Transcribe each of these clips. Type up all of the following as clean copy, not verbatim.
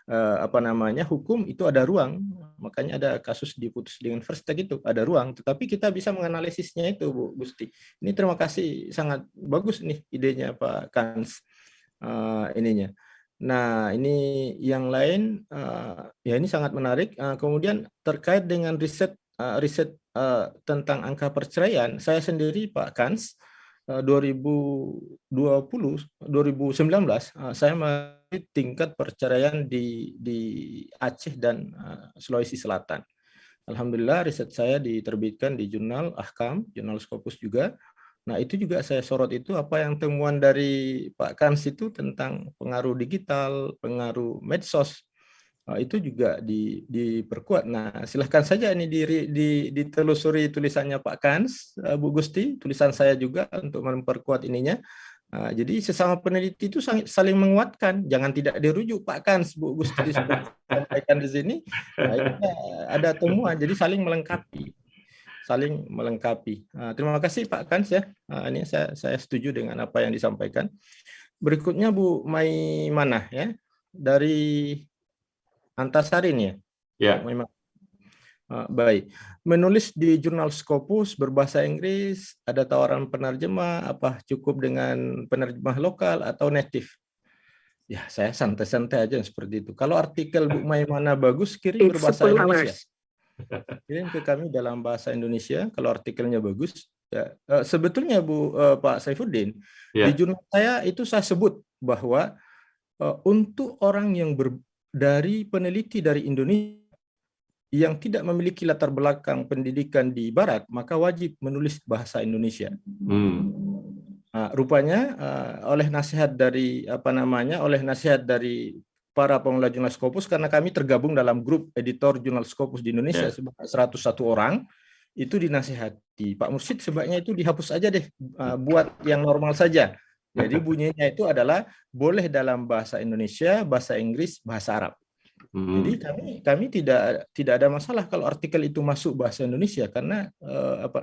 apa namanya hukum itu ada ruang, makanya ada kasus diputus dengan first take itu ada ruang, tetapi kita bisa menganalisisnya itu Bu Gusti. Ini terima kasih, sangat bagus nih idenya Pak Kans ininya. Nah ini yang lain ya ini sangat menarik. Kemudian terkait dengan riset tentang angka perceraian, saya sendiri Pak Kans 2019 saya melihat tingkat perceraian di Aceh dan Sulawesi Selatan. Alhamdulillah riset saya diterbitkan di jurnal Ahkam, jurnal Scopus juga. Nah itu juga saya sorot itu apa yang temuan dari Pak Kans itu tentang pengaruh digital, pengaruh medsos. Itu juga diperkuat. Nah, silahkan saja ini ditelusuri tulisannya Pak Kans, Bu Gusti, tulisan saya juga untuk memperkuat ininya. Jadi sesama peneliti itu saling menguatkan, jangan tidak dirujuk Pak Kans, Bu Gusti seperti sampaikan di sini. Nah, ini ada temuan, jadi saling melengkapi. Terima kasih Pak Kans ya. Ini saya setuju dengan apa yang disampaikan. Berikutnya Bu Maimanah ya, dari Antasari nih ya. Memang. Baik. Menulis di jurnal Scopus berbahasa Inggris, ada tawaran penerjemah, apa cukup dengan penerjemah lokal atau native? Ya, saya santai-santai aja seperti itu. Kalau artikel Bu Maimana bagus, kirim berbahasa Indonesia. Kirim ke kami dalam bahasa Indonesia, kalau artikelnya bagus. Ya. Sebetulnya Pak Saifuddin, di jurnal saya itu saya sebut bahwa untuk orang yang dari peneliti dari Indonesia yang tidak memiliki latar belakang pendidikan di Barat, maka wajib menulis bahasa Indonesia. Rupanya oleh nasihat dari para pengelola jurnal Scopus, karena kami tergabung dalam grup editor jurnal Scopus di Indonesia sebanyak 101 orang, itu dinasihati Pak Mursyid sebaiknya itu dihapus aja deh, buat yang normal saja. Jadi bunyinya itu adalah boleh dalam bahasa Indonesia, bahasa Inggris, bahasa Arab. Jadi kami tidak ada masalah kalau artikel itu masuk bahasa Indonesia, karena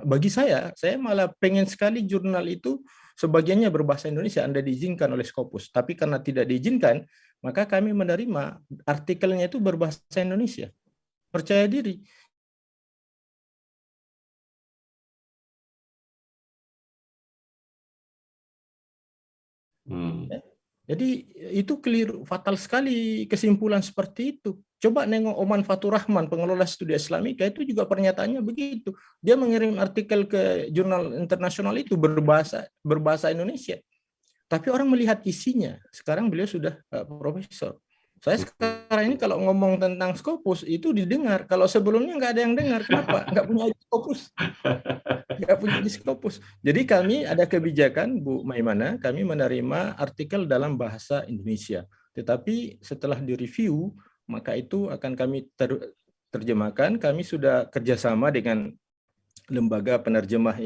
bagi saya malah pengen sekali jurnal itu sebagiannya berbahasa Indonesia, Anda diizinkan oleh Scopus. Tapi karena tidak diizinkan, maka kami menerima artikelnya itu berbahasa Indonesia. Percaya diri. Jadi itu keliru, fatal sekali kesimpulan seperti itu. Coba nengok Oman Fatur Rahman, pengelola studi Islamika, itu juga pernyataannya begitu. Dia mengirim artikel ke jurnal internasional itu berbahasa Indonesia. Tapi orang melihat isinya. Sekarang beliau sudah profesor. Saya sekarang ini kalau ngomong tentang Scopus itu didengar. Kalau sebelumnya nggak ada yang dengar. Kenapa? Nggak punya Scopus. Nggak punya Scopus. Jadi kami ada kebijakan, Bu Maimana, kami menerima artikel dalam bahasa Indonesia. Tetapi setelah direview, maka itu akan kami terjemahkan. Kami sudah kerjasama dengan lembaga penerjemah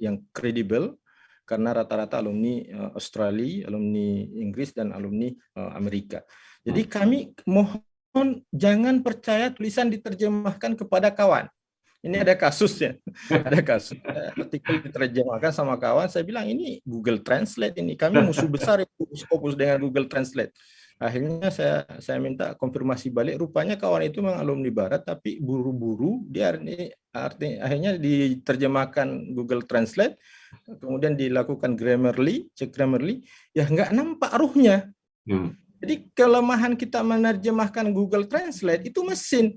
yang kredibel, karena rata-rata alumni Australia, alumni Inggris, dan alumni Amerika. Jadi kami mohon jangan percaya tulisan diterjemahkan kepada kawan. Ini ada kasusnya, ada kasus artikel diterjemahkan sama kawan. Saya bilang ini Google Translate, ini kami musuh besar itu Scopus dengan Google Translate. Akhirnya saya minta konfirmasi balik. Rupanya kawan itu memang alumni Barat, tapi buru-buru dia akhirnya diterjemahkan Google Translate, kemudian dilakukan Grammarly, cek Grammarly, ya nggak nampak ruhnya. Jadi kelemahan kita menerjemahkan Google Translate itu mesin.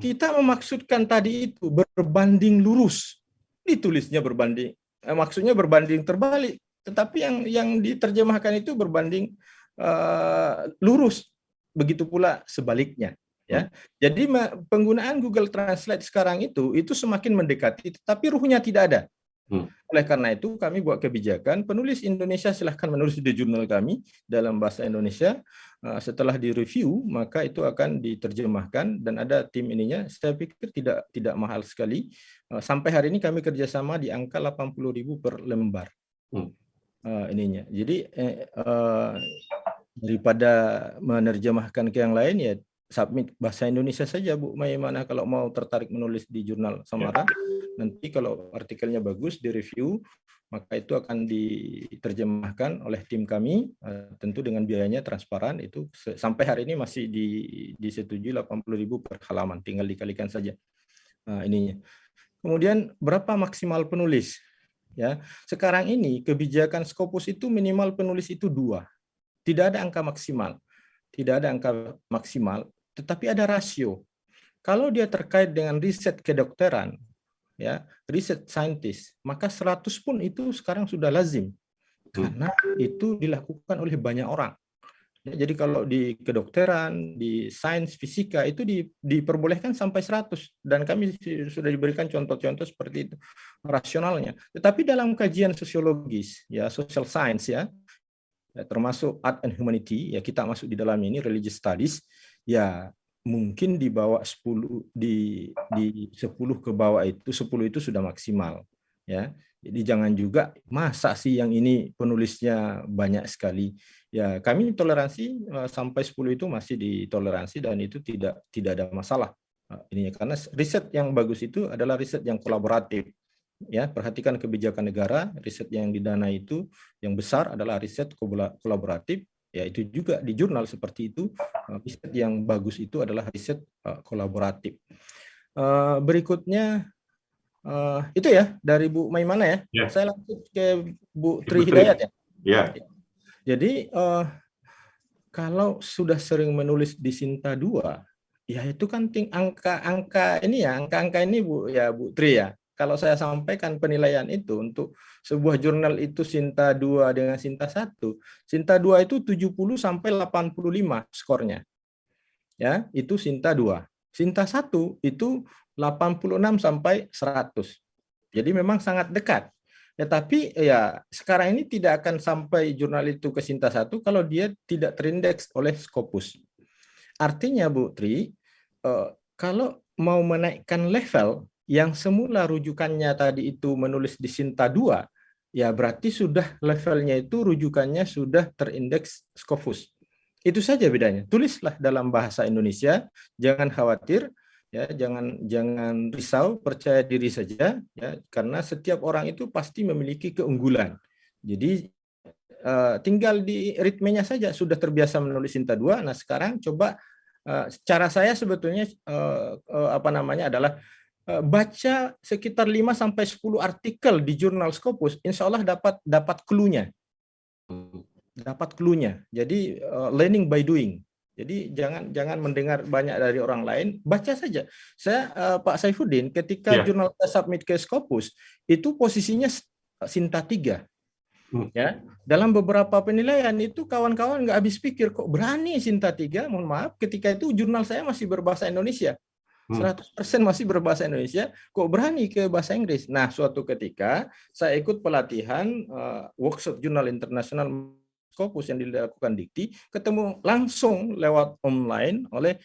Kita memaksudkan tadi itu berbanding lurus, ditulisnya berbanding, maksudnya berbanding terbalik, tetapi yang diterjemahkan itu berbanding lurus, begitu pula sebaliknya. Ya, jadi penggunaan Google Translate sekarang itu semakin mendekati, tetapi ruhnya tidak ada. Oleh karena itu kami buat kebijakan, penulis Indonesia silahkan menulis di jurnal kami dalam bahasa Indonesia. Setelah direview maka itu akan diterjemahkan dan ada tim ininya. Saya pikir tidak mahal sekali. Sampai hari ini kami kerjasama di angka 80.000 per lembar ininya. Jadi daripada menerjemahkan ke yang lain, ya submit bahasa Indonesia saja Bu Maimana kalau mau tertarik menulis di jurnal Samara. Nanti kalau artikelnya bagus, direview, maka itu akan diterjemahkan oleh tim kami, tentu dengan biayanya transparan. Itu sampai hari ini masih disetujui 80.000 per halaman, tinggal dikalikan saja ininya. Kemudian berapa maksimal penulis? Ya, sekarang ini kebijakan Scopus itu minimal penulis itu 2. Tidak ada angka maksimal. Tidak ada angka maksimal, tetapi ada rasio. Kalau dia terkait dengan riset kedokteran, ya, riset saintis, maka 100 pun itu sekarang sudah lazim. Karena itu dilakukan oleh banyak orang. Jadi kalau di kedokteran, di sains fisika itu diperbolehkan sampai 100, dan kami sudah diberikan contoh-contoh seperti itu rasionalnya. Tetapi dalam kajian sosiologis, ya social science ya, termasuk art and humanity, ya kita masuk di dalam ini religious studies, ya mungkin di bawah 10 di 10 ke bawah itu 10 itu sudah maksimal, ya. Jadi jangan juga masa sih yang ini penulisnya banyak sekali. Ya, kami toleransi sampai 10 itu masih ditoleransi dan itu tidak ada masalah. Ininya karena riset yang bagus itu adalah riset yang kolaboratif. Ya, perhatikan kebijakan negara, riset yang didanai itu yang besar adalah riset kolaboratif. Ya, itu juga di jurnal seperti itu. Riset yang bagus itu adalah riset kolaboratif. Berikutnya itu ya dari Bu Maimana ya. Ya. Saya lanjut ke Bu Tri Hidayat ya. Ya. Jadi kalau sudah sering menulis di Sinta 2, ya itu kan angka-angka ini ya, angka-angka ini Bu ya Bu Tri ya. Kalau saya sampaikan penilaian itu untuk sebuah jurnal itu Sinta 2 dengan Sinta 1, Sinta 2 itu 70 sampai 85 skornya. Ya, itu Sinta 2. Sinta 1 itu 86 sampai 100. Jadi memang sangat dekat. Ya, tapi ya sekarang ini tidak akan sampai jurnal itu ke Sinta 1 kalau dia tidak terindeks oleh Scopus. Artinya Bu Tri, kalau mau menaikkan level yang semula rujukannya tadi itu menulis di Sinta 2, ya berarti sudah levelnya itu rujukannya sudah terindeks Scopus. Itu saja bedanya. Tulislah dalam bahasa Indonesia, jangan khawatir, ya, jangan risau, percaya diri saja, ya, karena setiap orang itu pasti memiliki keunggulan. Jadi tinggal di ritmenya saja sudah terbiasa menulis Sinta 2. Nah sekarang coba cara saya sebetulnya adalah baca sekitar 5 sampai 10 artikel di jurnal Scopus, insya Allah dapat clue-nya. Dapat clue-nya. Jadi learning by doing. Jadi jangan mendengar banyak dari orang lain, baca saja. Saya Pak Saifuddin ketika jurnal saya submit ke Scopus itu posisinya Sinta 3. Ya, dalam beberapa penilaian itu kawan-kawan nggak habis pikir kok berani Sinta 3, mohon maaf, ketika itu jurnal saya masih berbahasa Indonesia. 100% masih berbahasa Indonesia, kok berani ke bahasa Inggris. Nah, suatu ketika saya ikut pelatihan workshop jurnal internasional Scopus yang dilakukan Dikti, ketemu langsung lewat online oleh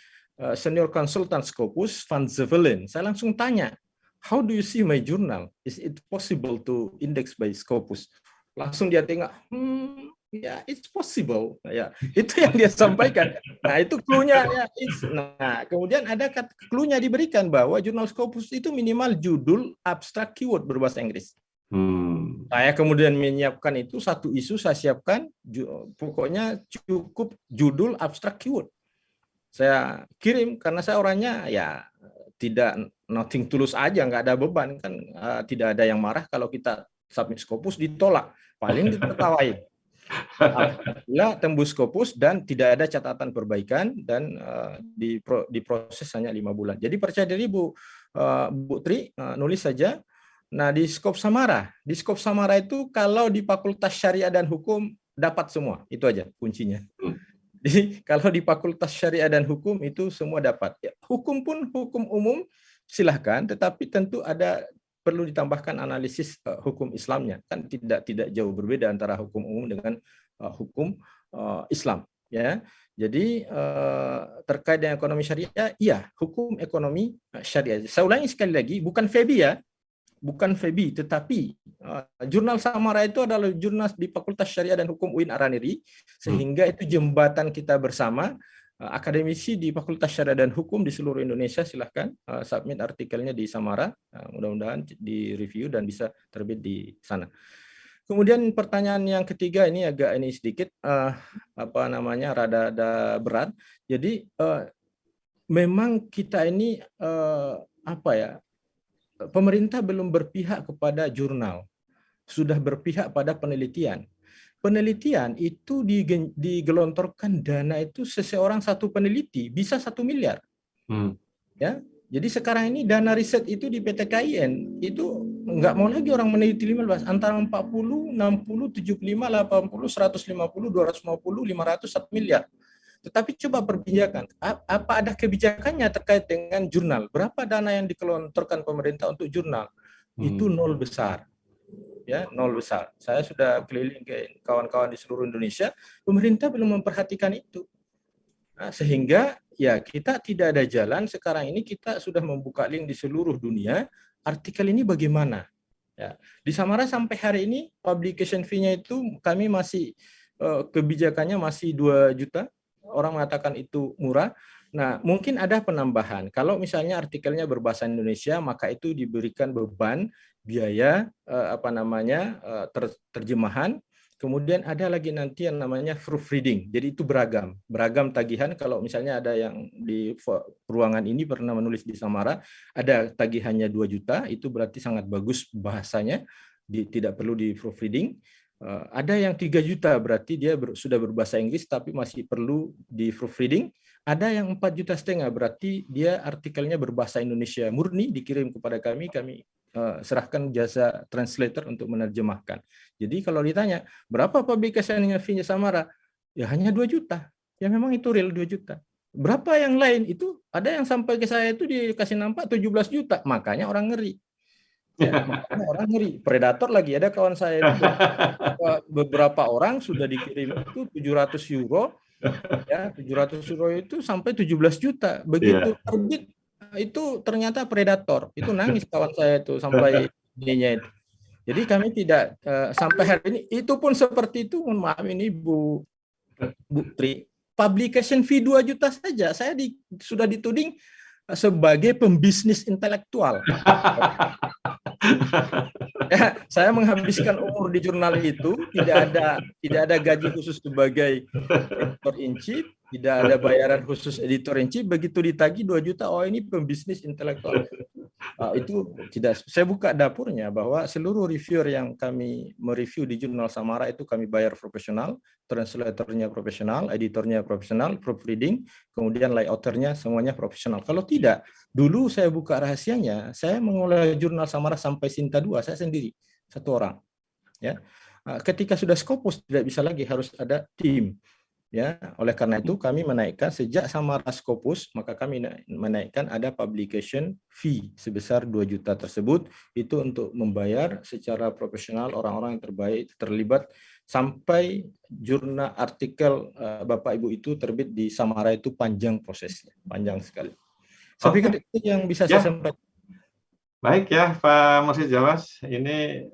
senior konsultan Scopus, Van Zevelen. Saya langsung tanya, how do you see my journal? Is it possible to index by Scopus? Langsung dia tengok, ya, it's possible. Ya, itu yang dia sampaikan. Nah, itu clue-nya. Ya, nah, kemudian ada clue-nya diberikan bahwa jurnal Scopus itu minimal judul abstrak keyword berbahasa Inggris. Saya kemudian menyiapkan itu satu isu, saya siapkan pokoknya cukup judul abstrak keyword. Saya kirim karena saya orangnya ya tidak nothing tulus aja, nggak ada beban kan, tidak ada yang marah kalau kita submit Scopus ditolak, paling ditertawain. Alhamdulillah tembus Scopus dan tidak ada catatan perbaikan dan diproses hanya 5 bulan. Jadi percaya diri Bu Tri, nulis saja. Nah di Skop Samara itu kalau di Fakultas Syariah dan Hukum dapat semua, itu aja kuncinya. Jadi kalau di Fakultas Syariah dan Hukum itu semua dapat. Ya, hukum pun hukum umum silahkan, tetapi tentu ada perlu ditambahkan analisis hukum Islamnya, kan tidak jauh berbeda antara hukum umum dengan hukum Islam, ya. Jadi terkait dengan ekonomi syariah, iya, hukum ekonomi syariah. Saya ulangi sekali lagi, bukan FEBI ya, bukan FEBI, tetapi jurnal Samara itu adalah jurnal di Fakultas Syariah dan Hukum UIN Araniri, sehingga itu jembatan kita bersama akademisi di Fakultas Syariah dan Hukum di seluruh Indonesia, silahkan submit artikelnya di Samara, mudah-mudahan di-review dan bisa terbit di sana. Kemudian pertanyaan yang ketiga ini agak sedikit rada berat. Jadi memang kita ini pemerintah belum berpihak kepada jurnal, sudah berpihak pada penelitian. Penelitian itu digelontorkan dana itu seseorang satu peneliti bisa 1 miliar. Ya, jadi sekarang ini dana riset itu di PT KIN itu nggak mau lagi orang meneliti 15, antara 40, 60, 75, 80, 150, 250, 500, 1 miliar. Tetapi coba perbincangkan, apa ada kebijakannya terkait dengan jurnal? Berapa dana yang dikelontorkan pemerintah untuk jurnal? Itu nol besar. Ya, nol besar. Saya sudah keliling ke kawan-kawan di seluruh Indonesia, pemerintah belum memperhatikan itu. Nah, sehingga ya kita tidak ada jalan. Sekarang ini kita sudah membuka link di seluruh dunia. Artikel ini bagaimana? Ya, di Samara sampai hari ini publication fee-nya itu kami masih kebijakannya masih 2 juta. Orang mengatakan itu murah. Nah, mungkin ada penambahan. Kalau misalnya artikelnya berbahasa Indonesia, maka itu diberikan beban biaya terjemahan. Kemudian ada lagi nanti yang namanya proofreading. Jadi itu beragam tagihan. Kalau misalnya ada yang di ruangan ini pernah menulis di Samara, ada tagihannya 2 juta, itu berarti sangat bagus bahasanya, tidak perlu di proofreading. Ada yang 3 juta, berarti dia sudah berbahasa Inggris tapi masih perlu di proofreading. Ada yang 4,5 juta, berarti dia artikelnya berbahasa Indonesia murni, dikirim kepada kami serahkan jasa translator untuk menerjemahkan. Jadi kalau ditanya, berapa publikasinya fee-nya Samara? Ya hanya 2 juta. Ya memang itu real 2 juta. Berapa yang lain? Itu ada yang sampai ke saya itu dikasih nampak 17 juta. Makanya orang ngeri. Ya, makanya orang ngeri. Predator lagi. Ada kawan saya itu beberapa orang sudah dikirim itu 700 euro. Ya, 700 euro itu sampai 17 juta. Begitu terbit itu ternyata predator. Itu nangis kawan saya itu sampai ininya itu. Jadi kami tidak sampai hari ini itu pun seperti itu. Mohon maaf ini Bu Tri, publication fee 2 juta saja. Saya sudah dituding sebagai pembisnis intelektual. Ya, saya menghabiskan umur di jurnal itu, tidak ada gaji khusus sebagai editor in chief, tidak ada bayaran khusus editor in chief. Begitu ditagih 2 juta, oh ini pembisnis intelektual. Itu tidak. Saya buka dapurnya bahwa seluruh reviewer yang kami mereview di jurnal Samara itu kami bayar profesional, translatornya profesional, editornya profesional, proofreading, kemudian layouternya semuanya profesional. Kalau tidak, dulu saya buka rahasianya, saya mengelola jurnal Samara sampai Sinta 2, saya sendiri, 1 orang. Ya, ketika sudah Scopus tidak bisa lagi, harus ada tim. Ya, oleh karena itu kami menaikkan sejak Samara Scopus, maka kami menaikkan ada publication fee sebesar 2 juta tersebut, itu untuk membayar secara profesional orang-orang yang terlibat sampai jurnal artikel Bapak Ibu itu terbit di Samara itu panjang prosesnya, panjang sekali. Saya pikir itu yang bisa saya sampaikan. Baik ya Pak Mursyid Jawas, ini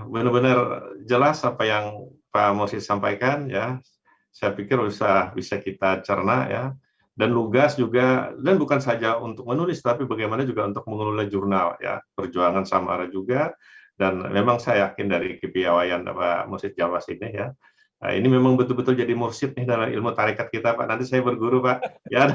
benar-benar jelas apa yang Pak Mursyid sampaikan ya. Saya pikir bisa kita cerna ya, dan lugas juga, dan bukan saja untuk menulis tapi bagaimana juga untuk mengelola jurnal ya, perjuangan Samara juga. Dan memang saya yakin dari kepiawaian Pak Mursyid Jawas ini ya, ini memang betul-betul jadi mursyid nih dalam ilmu tarekat kita Pak. Nanti saya berguru Pak ya.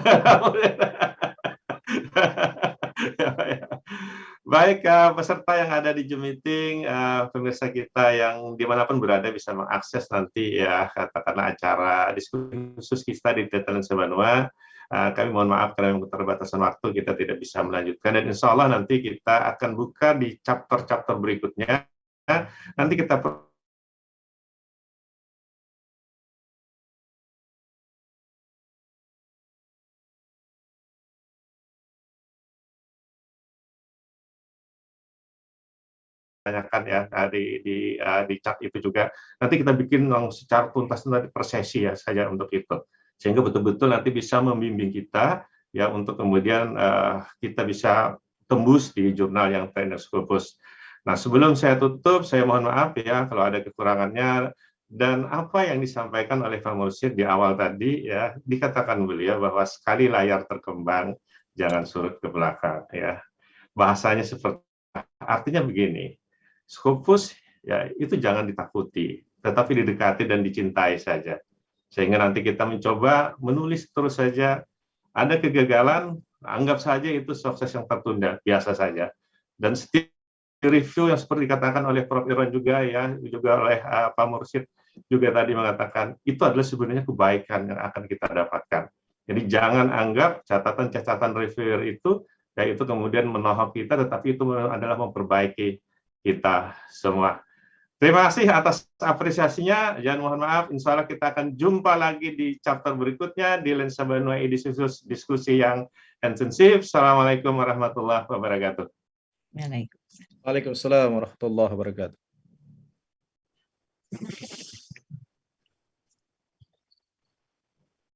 Baik, peserta yang ada di Zoom meeting, pemirsa kita yang dimanapun berada bisa mengakses nanti ya, katakanlah acara diskusi khusus kita di Talent Sebanua. Kami mohon maaf karena keterbatasan waktu kita tidak bisa melanjutkan, dan insya Allah nanti kita akan buka di chapter-chapter berikutnya. Nanti kita tanyakan ya di chat itu juga. Nanti kita bikin secara tuntas nanti per sesi ya saja untuk itu, sehingga betul-betul nanti bisa membimbing kita ya untuk kemudian kita bisa tembus di jurnal yang Scopus. Nah, sebelum saya tutup, saya mohon maaf ya kalau ada kekurangannya. Dan apa yang disampaikan oleh Pak Mursyid di awal tadi, ya, dikatakan beliau bahwa sekali layar terkembang, jangan surut ke belakang, ya. Bahasanya seperti, artinya begini, Scopus ya itu jangan ditakuti, tetapi didekati dan dicintai saja. Sehingga nanti kita mencoba menulis terus saja, ada kegagalan, anggap saja itu sukses yang tertunda, biasa saja. Dan setiap review yang seperti dikatakan oleh Prof. Irwan juga ya, juga oleh Pak Mursyid juga tadi mengatakan, itu adalah sebenarnya kebaikan yang akan kita dapatkan. Jadi jangan anggap catatan-catatan reviewer itu, ya itu kemudian menohok kita, tetapi itu adalah memperbaiki kita semua. Terima kasih atas apresiasinya, dan mohon maaf, insya Allah kita akan jumpa lagi di chapter berikutnya, di Lensa Banuai diskusi yang intensif. Assalamualaikum warahmatullahi wabarakatuh. Waalaikumsalam warahmatullahi wabarakatuh.